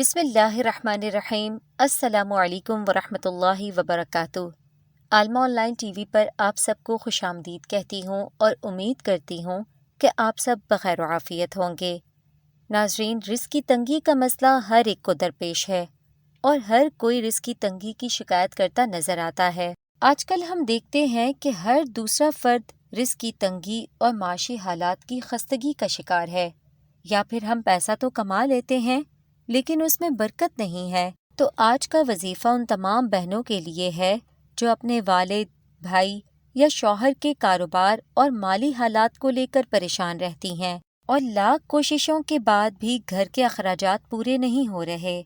بسم اللہ الرحمن الرحیم۔ السلام علیکم ورحمۃ اللہ وبرکاتہ۔ عالمہ آن لائن ٹی وی پر آپ سب کو خوش آمدید کہتی ہوں اور امید کرتی ہوں کہ آپ سب بخیر و عافیت ہوں گے۔ ناظرین، رزق کی تنگی کا مسئلہ ہر ایک کو درپیش ہے اور ہر کوئی رزق کی تنگی کی شکایت کرتا نظر آتا ہے۔ آج کل ہم دیکھتے ہیں کہ ہر دوسرا فرد رزق کی تنگی اور معاشی حالات کی خستگی کا شکار ہے، یا پھر ہم پیسہ تو کما لیتے ہیں لیکن اس میں برکت نہیں ہے۔ تو آج کا وظیفہ ان تمام بہنوں کے لیے ہے جو اپنے والد، بھائی یا شوہر کے کاروبار اور مالی حالات کو لے کر پریشان رہتی ہیں اور لاکھ کوششوں کے بعد بھی گھر کے اخراجات پورے نہیں ہو رہے،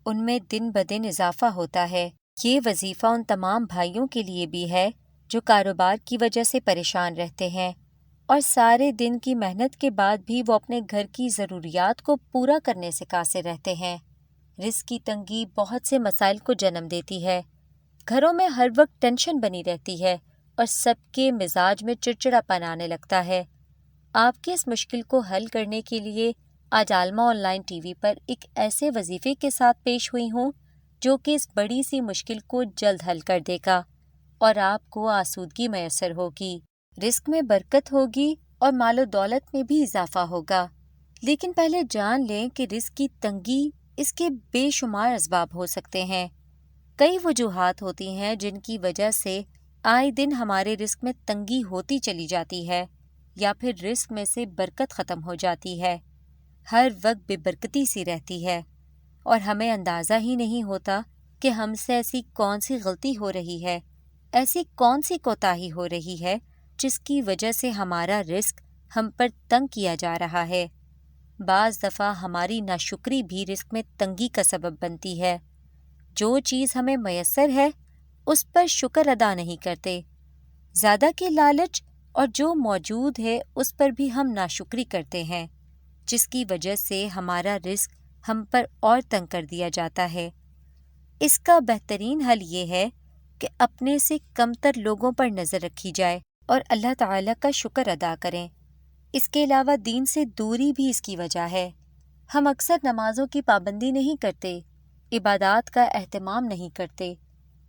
ان میں دن بدن اضافہ ہوتا ہے۔ یہ وظیفہ ان تمام بھائیوں کے لیے بھی ہے جو کاروبار کی وجہ سے پریشان رہتے ہیں اور سارے دن کی محنت کے بعد بھی وہ اپنے گھر کی ضروریات کو پورا کرنے سے قاصر رہتے ہیں۔ رزق کی تنگی بہت سے مسائل کو جنم دیتی ہے۔ گھروں میں ہر وقت ٹینشن بنی رہتی ہے اور سب کے مزاج میں چڑچڑا پن آنے لگتا ہے۔ آپ کی اس مشکل کو حل کرنے کے لیے آج عالمہ آن لائن ٹی وی پر ایک ایسے وظیفے کے ساتھ پیش ہوئی ہوں جو کہ اس بڑی سی مشکل کو جلد حل کر دے گا اور آپ کو آسودگی میسر ہوگی، رزق میں برکت ہوگی اور مال و دولت میں بھی اضافہ ہوگا۔ لیکن پہلے جان لیں کہ رزق کی تنگی اس کے بے شمار اسباب ہو سکتے ہیں۔ کئی وجوہات ہوتی ہیں جن کی وجہ سے آئے دن ہمارے رزق میں تنگی ہوتی چلی جاتی ہے یا پھر رزق میں سے برکت ختم ہو جاتی ہے، ہر وقت بے برکتی سی رہتی ہے اور ہمیں اندازہ ہی نہیں ہوتا کہ ہم سے ایسی کون سی غلطی ہو رہی ہے، ایسی کون سی کوتاہی ہو رہی ہے جس کی وجہ سے ہمارا رزق ہم پر تنگ کیا جا رہا ہے۔ بعض دفعہ ہماری ناشکری بھی رزق میں تنگی کا سبب بنتی ہے۔ جو چیز ہمیں میسر ہے اس پر شکر ادا نہیں کرتے، زیادہ کے لالچ اور جو موجود ہے اس پر بھی ہم ناشکری کرتے ہیں، جس کی وجہ سے ہمارا رزق ہم پر اور تنگ کر دیا جاتا ہے۔ اس کا بہترین حل یہ ہے کہ اپنے سے کمتر لوگوں پر نظر رکھی جائے اور اللہ تعالیٰ کا شکر ادا کریں۔ اس کے علاوہ دین سے دوری بھی اس کی وجہ ہے۔ ہم اکثر نمازوں کی پابندی نہیں کرتے، عبادات کا اہتمام نہیں کرتے،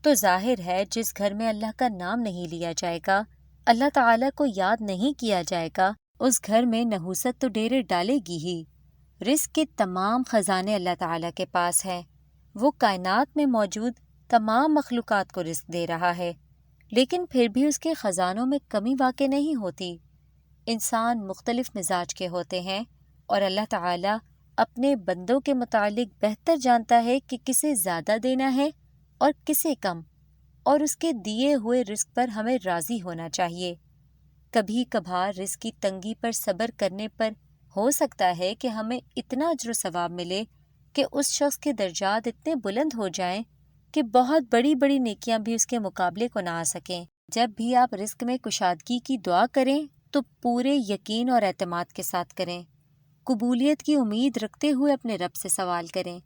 تو ظاہر ہے جس گھر میں اللہ کا نام نہیں لیا جائے گا، اللہ تعالیٰ کو یاد نہیں کیا جائے گا، اس گھر میں نحوست تو ڈیرے ڈالے گی ہی۔ رزق کے تمام خزانے اللہ تعالیٰ کے پاس ہیں، وہ کائنات میں موجود تمام مخلوقات کو رزق دے رہا ہے، لیکن پھر بھی اس کے خزانوں میں کمی واقع نہیں ہوتی۔ انسان مختلف مزاج کے ہوتے ہیں اور اللہ تعالیٰ اپنے بندوں کے متعلق بہتر جانتا ہے کہ کسے زیادہ دینا ہے اور کسے کم، اور اس کے دیے ہوئے رزق پر ہمیں راضی ہونا چاہیے۔ کبھی کبھار رزق کی تنگی پر صبر کرنے پر ہو سکتا ہے کہ ہمیں اتنا اجر و ثواب ملے کہ اس شخص کے درجات اتنے بلند ہو جائیں کہ بہت بڑی بڑی نیکیاں بھی اس کے مقابلے کو نہ آ سکیں۔ جب بھی آپ رزق میں کشادگی کی دعا کریں تو پورے یقین اور اعتماد کے ساتھ کریں، قبولیت کی امید رکھتے ہوئے اپنے رب سے سوال کریں،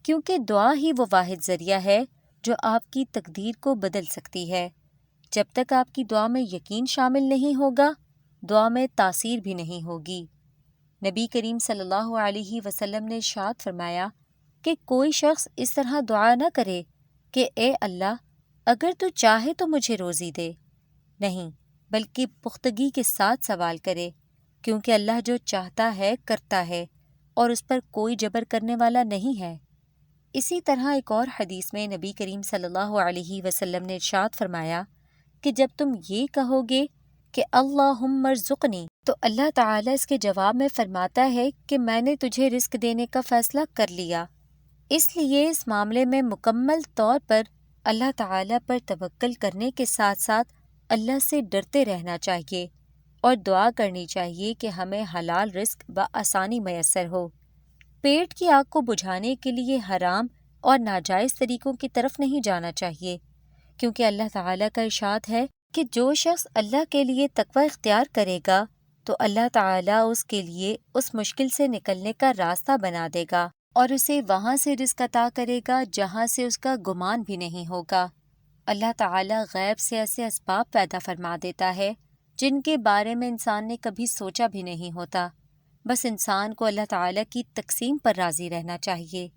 کیونکہ دعا ہی وہ واحد ذریعہ ہے جو آپ کی تقدیر کو بدل سکتی ہے۔ جب تک آپ کی دعا میں یقین شامل نہیں ہوگا، دعا میں تاثیر بھی نہیں ہوگی۔ نبی کریم صلی اللہ علیہ وسلم نے ارشاد فرمایا کہ کوئی شخص اس طرح دعا نہ کرے کہ اے اللہ اگر تو چاہے تو مجھے روزی دے، نہیں بلکہ پختگی کے ساتھ سوال کرے، کیونکہ اللہ جو چاہتا ہے کرتا ہے اور اس پر کوئی جبر کرنے والا نہیں ہے۔ اسی طرح ایک اور حدیث میں نبی کریم صلی اللہ علیہ وسلم نے ارشاد فرمایا کہ جب تم یہ کہو گے کہ اللہم ارزقنی، تو اللہ تعالیٰ اس کے جواب میں فرماتا ہے کہ میں نے تجھے رزق دینے کا فیصلہ کر لیا۔ اس لیے اس معاملے میں مکمل طور پر اللہ تعالیٰ پر توکل کرنے کے ساتھ ساتھ اللہ سے ڈرتے رہنا چاہیے اور دعا کرنی چاہیے کہ ہمیں حلال رزق بآسانی میسر ہو۔ پیٹ کی آگ کو بجھانے کے لیے حرام اور ناجائز طریقوں کی طرف نہیں جانا چاہیے، کیونکہ اللہ تعالیٰ کا ارشاد ہے کہ جو شخص اللہ کے لیے تقوی اختیار کرے گا تو اللہ تعالیٰ اس کے لیے اس مشکل سے نکلنے کا راستہ بنا دے گا اور اسے وہاں سے رزق عطا کرے گا جہاں سے اس کا گمان بھی نہیں ہوگا۔ اللہ تعالیٰ غیب سے ایسے اسباب پیدا فرما دیتا ہے جن کے بارے میں انسان نے کبھی سوچا بھی نہیں ہوتا، بس انسان کو اللہ تعالیٰ کی تقسیم پر راضی رہنا چاہیے۔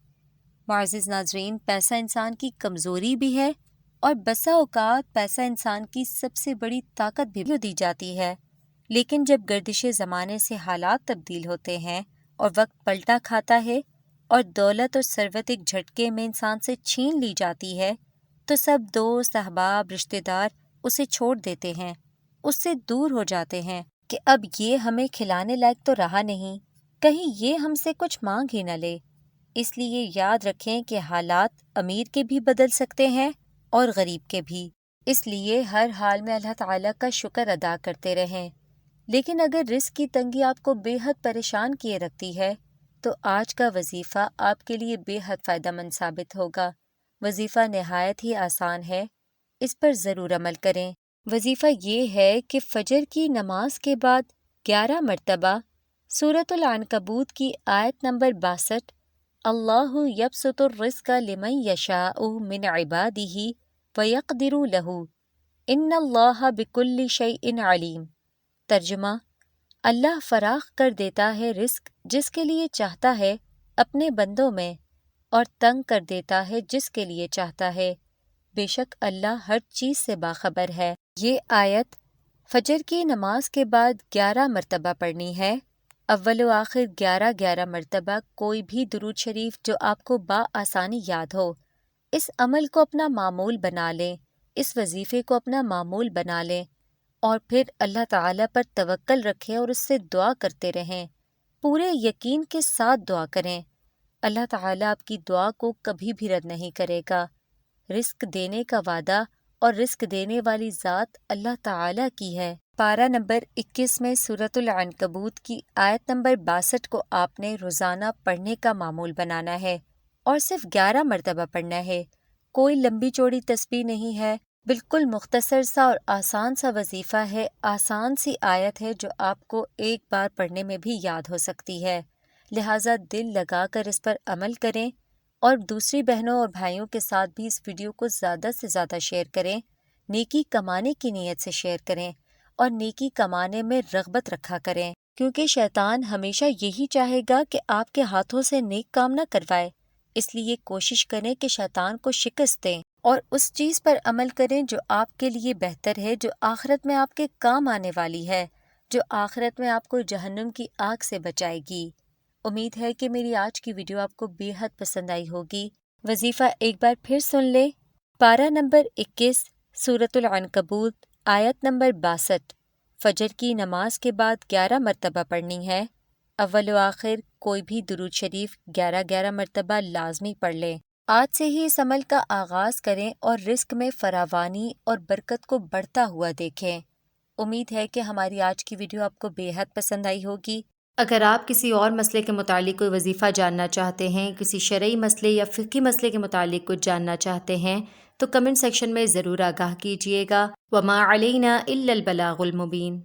معزز ناظرین، پیسہ انسان کی کمزوری بھی ہے اور بسا اوقات پیسہ انسان کی سب سے بڑی طاقت بھی دی جاتی ہے، لیکن جب گردش زمانے سے حالات تبدیل ہوتے ہیں اور وقت پلٹا کھاتا ہے اور دولت اور ثروت ایک جھٹکے میں انسان سے چھین لی جاتی ہے تو سب دوست، احباب، رشتہ دار اسے چھوڑ دیتے ہیں، اس سے دور ہو جاتے ہیں کہ اب یہ ہمیں کھلانے لائق تو رہا نہیں، کہیں یہ ہم سے کچھ مانگ ہی نہ لے۔ اس لیے یاد رکھیں کہ حالات امیر کے بھی بدل سکتے ہیں اور غریب کے بھی، اس لیے ہر حال میں اللہ تعالیٰ کا شکر ادا کرتے رہیں۔ لیکن اگر رزق کی تنگی آپ کو بے حد پریشان کیے رکھتی ہے تو آج کا وظیفہ آپ کے لیے بے حد فائدہ مند ثابت ہوگا۔ وظیفہ نہایت ہی آسان ہے، اس پر ضرور عمل کریں۔ وظیفہ یہ ہے کہ فجر کی نماز کے بعد 11 مرتبہ سورۃ العنکبوت کی آیت نمبر 62، اللہ یبسط الرزق لمن یشاء من عبادہ ویقدر لہ ان اللہ بکل شیء علیم۔ ترجمہ: اللہ فراخ کر دیتا ہے رزق جس کے لیے چاہتا ہے اپنے بندوں میں، اور تنگ کر دیتا ہے جس کے لیے چاہتا ہے، بے شک اللہ ہر چیز سے باخبر ہے۔ یہ آیت فجر کی نماز کے بعد 11 مرتبہ پڑھنی ہے، اول و آخر 11 مرتبہ کوئی بھی درود شریف جو آپ کو بآسانی یاد ہو۔ اس عمل کو اپنا معمول بنا لیں، اس وظیفے کو اپنا معمول بنا لیں اور پھر اللہ تعالیٰ پر توکل رکھیں اور اس سے دعا کرتے رہیں، پورے یقین کے ساتھ دعا کریں۔ اللہ تعالیٰ آپ کی دعا کو کبھی بھی رد نہیں کرے گا۔ رزق دینے کا وعدہ اور رزق دینے والی ذات اللہ تعالیٰ کی ہے۔ پارہ نمبر 21 میں سورۃ العنکبوت کی آیت نمبر 62 کو آپ نے روزانہ پڑھنے کا معمول بنانا ہے اور صرف 11 مرتبہ پڑھنا ہے۔ کوئی لمبی چوڑی تسبیح نہیں ہے، بالکل مختصر سا اور آسان سا وظیفہ ہے، آسان سی آیت ہے جو آپ کو ایک بار پڑھنے میں بھی یاد ہو سکتی ہے، لہٰذا دل لگا کر اس پر عمل کریں اور دوسری بہنوں اور بھائیوں کے ساتھ بھی اس ویڈیو کو زیادہ سے زیادہ شیئر کریں، نیکی کمانے کی نیت سے شیئر کریں اور نیکی کمانے میں رغبت رکھا کریں، کیونکہ شیطان ہمیشہ یہی چاہے گا کہ آپ کے ہاتھوں سے نیک کام نہ کروائے۔ اس لیے کوشش کریں کہ شیطان کو شکست دیں اور اس چیز پر عمل کریں جو آپ کے لیے بہتر ہے، جو آخرت میں آپ کے کام آنے والی ہے، جو آخرت میں آپ کو جہنم کی آگ سے بچائے گی۔ امید ہے کہ میری آج کی ویڈیو آپ کو بے حد پسند آئی ہوگی۔ وظیفہ ایک بار پھر سن لیں، پارہ نمبر 21 سورۃ العنکبوت آیت نمبر 62، فجر کی نماز کے بعد 11 مرتبہ پڑھنی ہے، اول و آخر کوئی بھی درود شریف 11 مرتبہ لازمی پڑھ لیں۔ آج سے ہی اس عمل کا آغاز کریں اور رزق میں فراوانی اور برکت کو بڑھتا ہوا دیکھیں۔ امید ہے کہ ہماری آج کی ویڈیو آپ کو بے حد پسند آئی ہوگی۔ اگر آپ کسی اور مسئلے کے متعلق کوئی وظیفہ جاننا چاہتے ہیں، کسی شرعی مسئلے یا فقہی مسئلے کے متعلق کچھ جاننا چاہتے ہیں تو کمنٹ سیکشن میں ضرور آگاہ کیجیے گا۔ وَمَا عَلَيْنَا إِلَّا الْبَلَاغُ الْمُبِينُ۔